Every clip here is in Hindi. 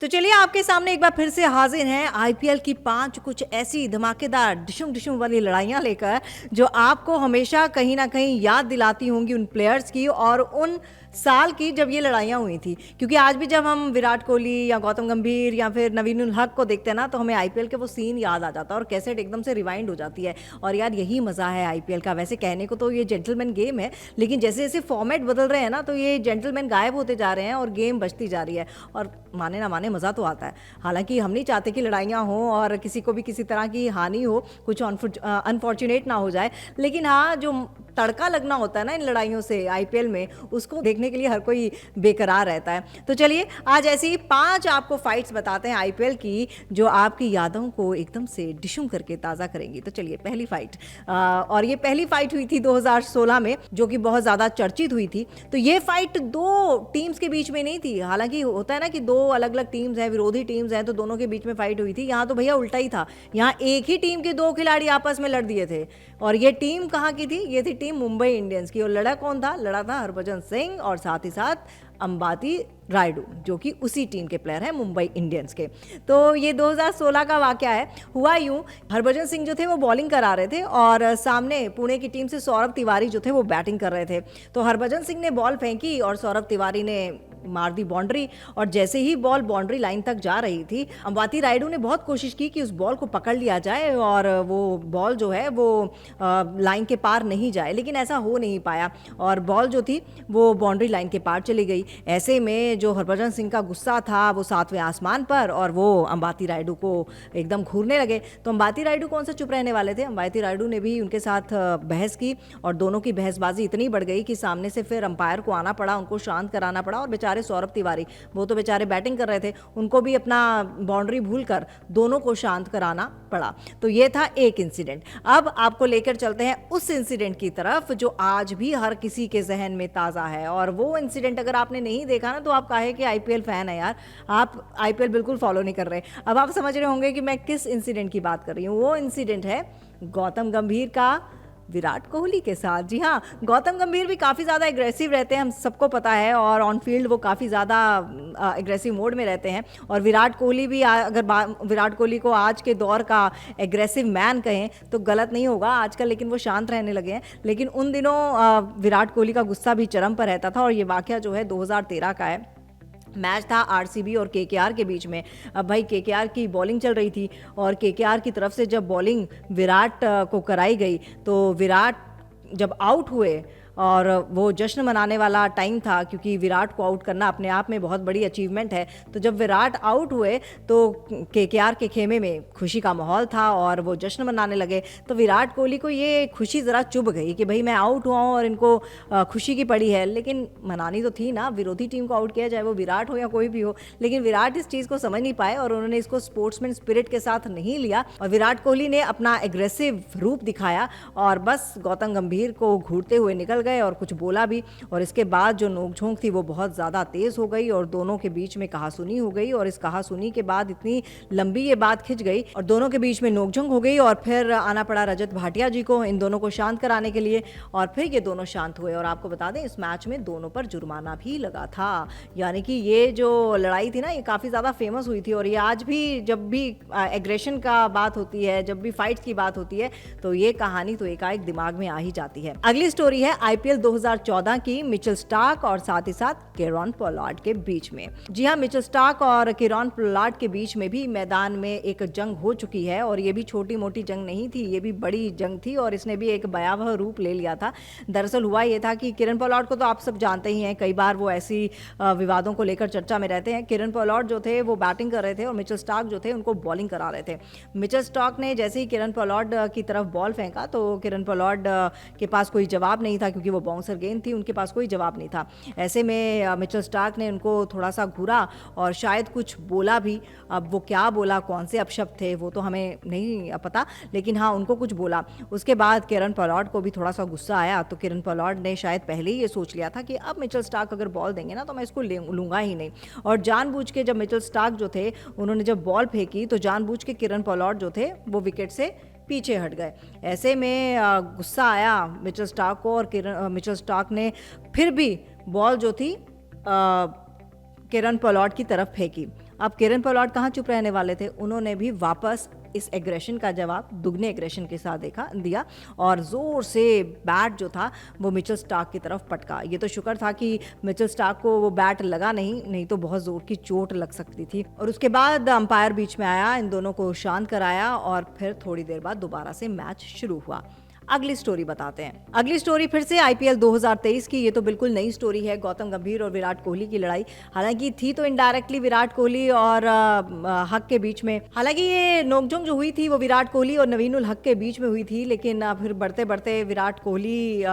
तो चलिए आपके सामने एक बार फिर से हाजिर हैं आईपीएल की 5 कुछ ऐसी धमाकेदार डिशुम-डिशुम वाली लड़ाइयाँ लेकर, जो आपको हमेशा कहीं न कहीं याद दिलाती होंगी उन प्लेयर्स की और उन साल की जब ये लड़ाइयाँ हुई थी। क्योंकि आज भी जब हम विराट कोहली या गौतम गंभीर या फिर नवीन उल हक को देखते हैं ना, तो हमें आईपीएल के वो सीन याद आ जाता है और कैसेट एकदम से रिवाइंड हो जाती है। और यार यही मज़ा है आईपीएल का। वैसे कहने को तो ये जेंटलमैन गेम है, लेकिन जैसे-जैसे फॉर्मेट बदल रहे हैं ना, तो ये जेंटलमैन गायब होते जा रहे हैं और गेम बचती जा रही है। और माने ना माने मज़ा तो आता है। हालाँकि हम नहीं चाहते कि लड़ाइयाँ हों और किसी को भी किसी तरह की हानि हो, कुछ अनफॉर्च्यूनेट ना हो जाए। लेकिन हाँ, जो तड़का लगना होता है ना इन लड़ाइयों से आईपीएल में, उसको देखने के लिए हर कोई बेकरार रहता है। तो चलिए आज ऐसी ही 5 आपको फाइट्स बताते हैं आईपीएल की, जो आपकी यादों को एकदम से डिशुम करके ताज़ा करेंगी। तो चलिए पहली फाइट, और ये पहली फाइट हुई थी 2016 में, जो कि बहुत ज़्यादा चर्चित हुई थी। तो ये फाइट 2 टीम्स के बीच में नहीं थी। हालाँकि होता है ना कि 2 अलग-अलग टीम्स हैं, विरोधी टीम्स हैं, तो दोनों के बीच में फाइट हुई थी। यहाँ तो भैया उल्टा ही था। यहाँ एक ही टीम के 2 खिलाड़ी आपस में लड़ दिए थे। और ये टीम कहाँ की थी? ये थी टीम मुंबई इंडियंस की। और लड़ा कौन था? लड़ा था हरभजन सिंह और साथ ही साथ अंबाती रायडू, जो कि उसी टीम के प्लेयर हैं मुंबई इंडियंस के। तो ये 2016 का वाकया है। हुआ यूं, हरभजन सिंह जो थे वो बॉलिंग करा रहे थे और सामने पुणे की टीम से सौरभ तिवारी जो थे वो बैटिंग कर रहे थे। तो हरभजन सिंह ने बॉल फेंकी और सौरभ तिवारी ने मार दी बाउंड्री। और जैसे ही बॉल बाउंड्री लाइन तक जा रही थी, अंबाती रायडू ने बहुत कोशिश की कि उस बॉल को पकड़ लिया जाए और वो बॉल जो है वो लाइन के पार नहीं जाए, लेकिन ऐसा हो नहीं पाया और बॉल जो थी वो बाउंड्री लाइन के पार चली गई। ऐसे में जो हरभजन सिंह का गुस्सा था वो 7वें आसमान पर और वो अंबाती रायडू को एकदम घूरने लगे। तो अंबाती रायडू कौन सा चुप रहने वाले थे? अंबाती रायडू ने भी उनके साथ बहस की और दोनों की बहसबाजी इतनी बढ़ गई कि सामने से फिर अंपायर को आना पड़ा, उनको शांत कराना पड़ा। और बेचारे सौरभ तिवारी, वो तो बेचारे बैटिंग कर रहे थे, उनको भी अपना बाउंड्री भूलकर दोनों को शांत कराना पड़ा। तो ये था एक इंसिडेंट। अब आपको लेकर चलते हैं उस इंसिडेंट की तरफ जो आज भी हर किसी के जहन में ताज़ा है। और वो इंसिडेंट अगर आपने नहीं देखा ना, तो आप काहे कि आईपीएल फैन है यार, आप आईपीएल बिल्कुल फॉलो नहीं कर रहे। अब आप समझ रहे होंगे कि मैं किस इंसिडेंट की बात कर रही हूँ। वो इंसिडेंट है गौतम गंभीर का विराट कोहली के साथ। जी हाँ, गौतम गंभीर भी काफ़ी ज़्यादा एग्रेसिव रहते हैं, हम सबको पता है, और ऑन फील्ड वो काफ़ी ज़्यादा एग्रेसिव मोड में रहते हैं। और विराट कोहली भी विराट कोहली को आज के दौर का एग्रेसिव मैन कहें तो गलत नहीं होगा आजकल, लेकिन वो शांत रहने लगे हैं। लेकिन उन दिनों विराट कोहली का गुस्सा भी चरम पर रहता था। और ये वाक़या जो है 2013 का है। मैच था आरसीबी और केकेआर के बीच में। अब भाई केकेआर की बॉलिंग चल रही थी और केकेआर की तरफ से जब बॉलिंग विराट को कराई गई, तो विराट जब आउट हुए, और वो जश्न मनाने वाला टाइम था क्योंकि विराट को आउट करना अपने आप में बहुत बड़ी अचीवमेंट है। तो जब विराट आउट हुए तो केकेआर के खेमे में खुशी का माहौल था और वो जश्न मनाने लगे। तो विराट कोहली को ये खुशी ज़रा चुभ गई कि भाई मैं आउट हुआ हूँ और इनको खुशी की पड़ी है, लेकिन मनानी तो थी ना, विरोधी टीम को आउट किया जाए, वो विराट हो या कोई भी हो। लेकिन विराट इस चीज़ को समझ नहीं पाए और उन्होंने इसको स्पोर्ट्समैन स्पिरिट के साथ नहीं लिया और विराट कोहली ने अपना एग्रेसिव रूप दिखाया और बस गौतम गंभीर को घूरते हुए निकल गए और कुछ बोला भी। और इसके बाद जो नोकझोंक थी वो बहुत ज़्यादा तेज़ हो गई और दोनों के बीच में कहासुनी हो गई। और इस कहासुनी के बाद इतनी लंबी ये बात खिंच गई और दोनों के बीच में नोकझोंक हो गई और फिर आना पड़ा रजत भाटिया जी को इन दोनों को शांत कराने के लिए। और फिर ये दोनों शांत हुए। और आपको बता दें, इस मैच में दोनों पर जुर्माना भी लगा था। यानी कि ये जो लड़ाई थी ना, ये काफ़ी ज़्यादा फेमस हुई थी। और ये आज भी जब भी एग्रेशन का बात होती है, जब भी फाइट्स की बात होती है, तो ये कहानी तो एकाएक दिमाग में आ ही जाती है। अगली स्टोरी है आईपीएल 2014 की मिचेल स्टार्क और साथ ही साथ केरॉन पोलार्ड के बीच में। जी हाँ, मिचेल स्टार्क और केरॉन पोलार्ड के बीच में भी मैदान में एक जंग हो चुकी है और ये भी छोटी मोटी जंग नहीं थी, ये भी बड़ी जंग थी और इसने भी एक भयावह रूप ले लिया था। दरअसल हुआ ये था कि केरन पोलार्ड को तो आप सब जानते ही हैं, कई बार वो ऐसी विवादों को लेकर चर्चा में रहते हैं। केरन पोलार्ड जो थे वो बैटिंग कर रहे थे और मिचेल स्टार्क जो थे उनको बॉलिंग करा रहे थे। मिचेल स्टार्क ने जैसे ही केरन पोलार्ड की तरफ बॉल फेंका तो केरन पोलार्ड के पास कोई जवाब नहीं था, क्योंकि वो बाउंसर गेंद थी, उनके पास कोई जवाब नहीं था। ऐसे में मिचेल स्टार्क ने उनको थोड़ा सा घूरा और शायद कुछ बोला भी। अब वो क्या बोला, कौन से अपशब्द थे, वो तो हमें नहीं पता, लेकिन हाँ उनको कुछ बोला। उसके बाद केरन पोलार्ड को भी थोड़ा सा गुस्सा आया, तो केरन पोलार्ड ने शायद पहले ही ये सोच लिया था कि अब मिचेल स्टार्क अगर बॉल देंगे ना तो मैं इसको लूंगा ही नहीं। और जानबूझ के जब मिचेल स्टार्क जो थे उन्होंने जब बॉल फेंकी तो जानबूझ के केरन पोलार्ड जो थे वो विकेट से पीछे हट गए। ऐसे में गुस्सा आया मिचेल स्टार्क को और मिचेल स्टार्क ने फिर भी बॉल जो थी केरन पोलार्ड की तरफ फेंकी अब किरण पोलार्ड कहाँ चुप रहने वाले थे, उन्होंने भी वापस इस एग्रेशन का जवाब दुगने एग्रेशन के साथ दिया और जोर से बैट जो था वो मिचेल स्टार्क की तरफ पटका। ये तो शुक्र था कि मिचेल स्टार्क को वो बैट लगा नहीं तो बहुत जोर की चोट लग सकती थी। और उसके बाद अंपायर बीच में आया, इन दोनों को शांत कराया और फिर थोड़ी देर बाद दोबारा से मैच शुरू हुआ। अगली स्टोरी बताते हैं। अगली स्टोरी फिर से आईपीएल 2023 की। ये तो बिल्कुल नई स्टोरी है, गौतम गंभीर और विराट कोहली की लड़ाई। हालांकि थी तो इनडायरेक्टली विराट कोहली और हक के बीच में। हालांकि ये नोकझोंक जो हुई थी वो विराट कोहली और नवीन उल हक के बीच में हुई थी, लेकिन फिर बढ़ते बढ़ते विराट कोहली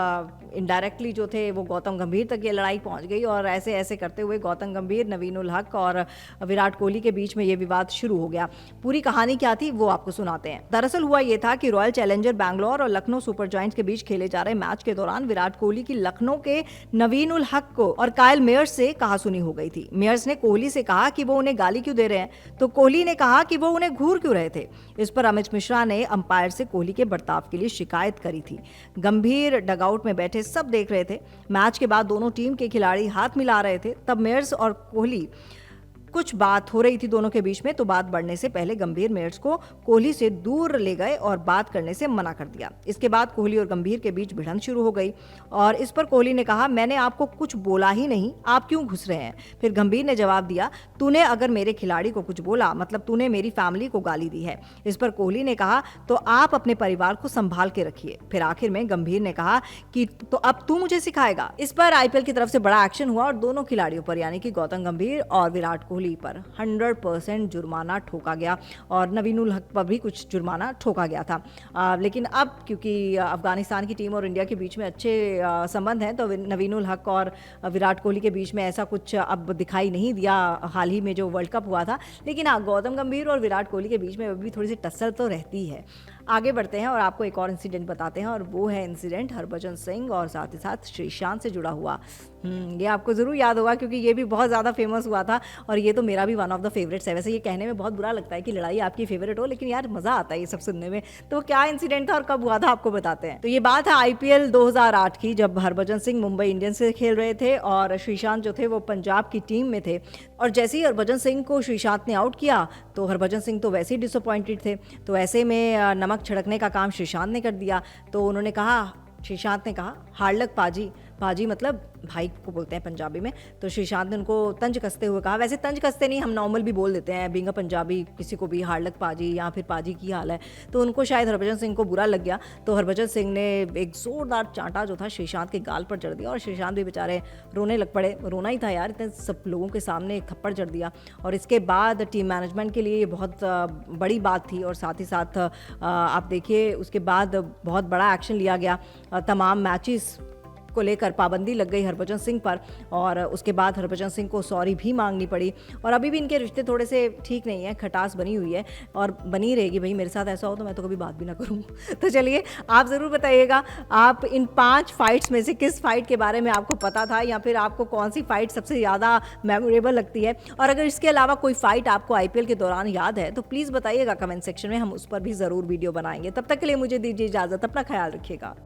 इनडायरेक्टली जो थे वो गौतम गंभीर तक ये लड़ाई पहुंच गई और ऐसे ऐसे करते हुए गौतम गंभीर, नवीन उल हक और विराट कोहली के बीच में ये विवाद शुरू हो गया। पूरी कहानी क्या थी वो आपको सुनाते हैं। दरअसल हुआ ये था कि रॉयल चैलेंजर बैंगलोर और लखनऊ सुपर जायंट्स के बीच खेले जा रहे मैच के दौरान विराट कोहली की लखनऊ के नवीन उल हक को और कायल मेयर्स से कहासुनी हो गई थी। मेयर्स ने कोहली से कहा कि वो उन्हें गाली क्यों दे रहे हैं, तो कोहली ने कहा कि वो उन्हें घूर क्यों रहे थे। इस पर अमित मिश्रा ने अंपायर से कोहली के बर्ताव के लिए शिकायत करी थी। गंभीर डगआउट में बैठे सब देख रहे थे। मैच के बाद दोनों टीम के खिलाड़ी हाथ मिला रहे थे। तब मेयर्स और कोहली कुछ बात हो रही थी दोनों के बीच में, तो बात बढ़ने से पहले गंभीर मेयर्स को कोहली से दूर ले गए और बात करने से मना कर दिया। इसके बाद कोहली और गंभीर के बीच भिड़ंत शुरू हो गई और इस पर कोहली ने कहा, मैंने आपको कुछ बोला ही नहीं, आप क्यों घुस रहे हैं। फिर गंभीर ने जवाब दिया, तूने अगर मेरे खिलाड़ी को कुछ बोला मतलब तूने मेरी फैमिली को गाली दी है। इस पर कोहली ने कहा, तो आप अपने परिवार को संभाल के रखिए। फिर आखिर में गंभीर ने कहा कि तो अब तू मुझे सिखाएगा। इस पर आईपीएल की तरफ से बड़ा एक्शन हुआ और दोनों खिलाड़ियों पर यानी कि गौतम गंभीर और विराट कोहली पर 100% जुर्माना ठोका गया और नवीन उल हक पर भी कुछ जुर्माना ठोका गया था। लेकिन अब क्योंकि अफगानिस्तान की टीम और इंडिया के बीच में अच्छे संबंध हैं, तो नवीन उल हक और विराट कोहली के बीच में ऐसा कुछ अब दिखाई नहीं दिया हाल ही में जो वर्ल्ड कप हुआ था। लेकिन हाँ, गौतम गंभीर और विराट कोहली के बीच में अभी थोड़ी सी टस्सल तो रहती है। आगे बढ़ते हैं और आपको एक और इंसिडेंट बताते हैं और वो है इंसिडेंट हरभजन सिंह और साथ ही साथ श्रीशांत से जुड़ा हुआ। ये आपको ज़रूर याद होगा क्योंकि ये भी बहुत ज़्यादा फेमस हुआ था और ये तो मेरा भी वन ऑफ द फेवरेट्स है। वैसे ये कहने में बहुत बुरा लगता है कि लड़ाई आपकी फेवरेट हो, लेकिन यार मज़ा आता है ये सब सुनने में। तो क्या इंसिडेंट था और कब हुआ था आपको बताते हैं। तो ये बात है आईपीएल 2008 की, जब हरभजन सिंह मुंबई इंडियंस से खेल रहे थे और श्रीशांत जो थे वो पंजाब की टीम में थे। और जैसे ही हरभजन सिंह को श्रीशांत ने आउट किया तो हरभजन सिंह तो वैसे ही डिसअपॉइंटेड थे, तो ऐसे में नमक छिड़कने का काम श्रीशांत ने कर दिया। तो उन्होंने कहा, श्रीशांत ने कहा, हार्ड लक पाजी। पाजी मतलब भाई को बोलते हैं पंजाबी में। तो श्रीशांत ने उनको तंज कसते हुए कहा, वैसे तंज कसते नहीं, हम नॉर्मल भी बोल देते हैं बीइंग अ पंजाबी, किसी को भी हार्ड लक पाजी या फिर पाजी की हाल है। तो उनको शायद हरभजन सिंह को बुरा लग गया, तो हरभजन सिंह ने एक जोरदार चांटा जो था श्रीशांत के गाल पर जड़ दिया और श्रीशांत भी बेचारे रोने लग पड़े। रोना ही था यार, इतने सब लोगों के सामने एक थप्पड़ जड़ दिया। और इसके बाद टीम मैनेजमेंट के लिए ये बहुत बड़ी बात थी और साथ ही साथ आप देखिए उसके बाद बहुत बड़ा एक्शन लिया गया। तमाम मैचेस को लेकर पाबंदी लग गई हरभजन सिंह पर और उसके बाद हरभजन सिंह को सॉरी भी मांगनी पड़ी। और अभी भी इनके रिश्ते थोड़े से ठीक नहीं है, खटास बनी हुई है और बनी रहेगी। भाई मेरे साथ ऐसा हो तो मैं तो कभी बात भी ना करूँ। तो चलिए आप ज़रूर बताइएगा, आप इन 5 फाइट्स में से किस फाइट के बारे में आपको पता था या फिर आपको कौन सी फाइट सबसे ज़्यादा मेमोरेबल लगती है। और अगर इसके अलावा कोई फाइट आपको आईपीएल के दौरान याद है तो प्लीज़ बताइएगा कमेंट सेक्शन में, हम उस पर भी ज़रूर वीडियो बनाएंगे। तब तक के लिए मुझे दीजिए इजाज़त, अपना ख्याल रखिएगा।